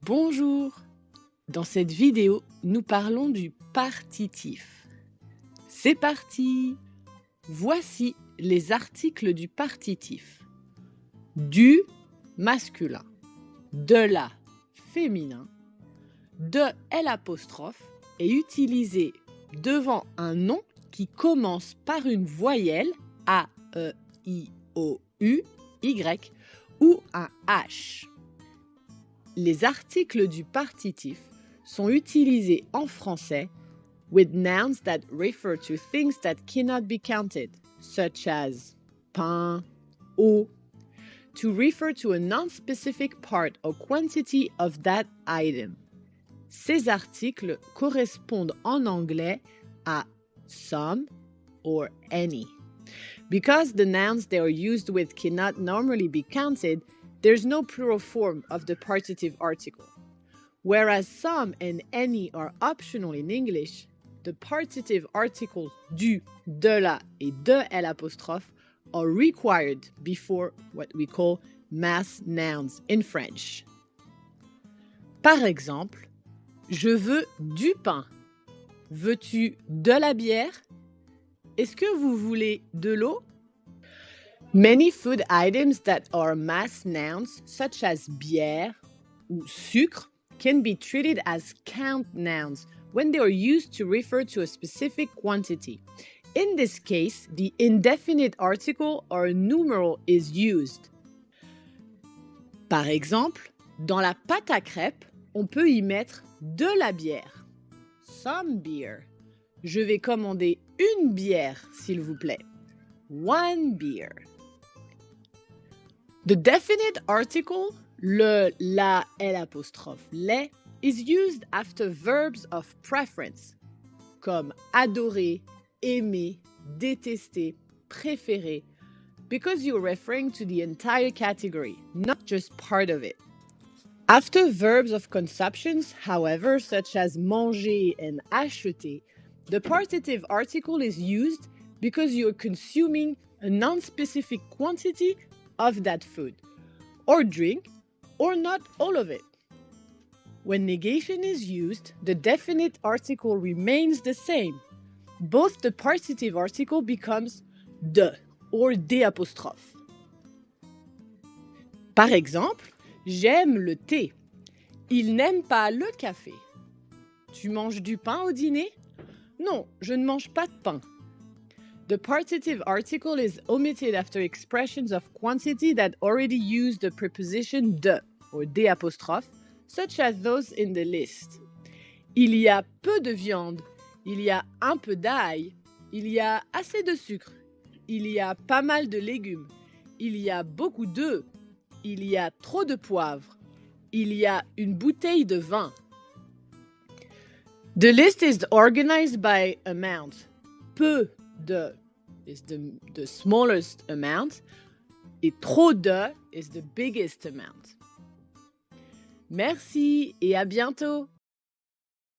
Bonjour! Dans cette vidéo, nous parlons du partitif. C'est parti! Voici les articles du partitif. Du masculin, de la féminin, de L' est utilisé devant un nom qui commence par une voyelle A, E, I, O, U, Y ou un H. Les articles du partitif sont utilisés en français with nouns that refer to things that cannot be counted, such as pain, eau, to refer to a non-specific part or quantity of that item. Ces articles correspondent en anglais à some or any. Because the nouns they are used with cannot normally be counted, there's no plural form of the partitive article. Whereas some and any are optional in English, the partitive articles du, de la, et de L' are required before what we call mass nouns in French. Par exemple, je veux du pain. Veux-tu de la bière? Est-ce que vous voulez de l'eau? Many food items that are mass nouns, such as bière ou sucre, can be treated as count nouns when they are used to refer to a specific quantity. In this case, the indefinite article or numeral is used. Par exemple, dans la pâte à crêpes, on peut y mettre de la bière. Some beer. Je vais commander une bière, s'il vous plaît. One beer. The definite article, le, la, L', les, is used after verbs of preference, comme adorer, aimer, détester, préférer, because you're referring to the entire category, not just part of it. After verbs of consumptions, however, such as manger and acheter, the partitive article is used because you're consuming a non-specific quantity of that food, or drink, or not all of it. When negation is used, the definite article remains the same. Both the partitive article becomes de or d'. Par exemple, j'aime le thé. Il n'aime pas le café. Tu manges du pain au dîner? Non, je ne mange pas de pain. The partitive article is omitted after expressions of quantity that already use the preposition de or d', such as those in the list. Il y a peu de viande. Il y a un peu d'ail. Il y a assez de sucre. Il y a pas mal de légumes. Il y a beaucoup d'œufs. Il y a trop de poivre. Il y a une bouteille de vin. The list is organized by amount. Peu de is the smallest amount, et trop de is the biggest amount. Merci et à bientôt!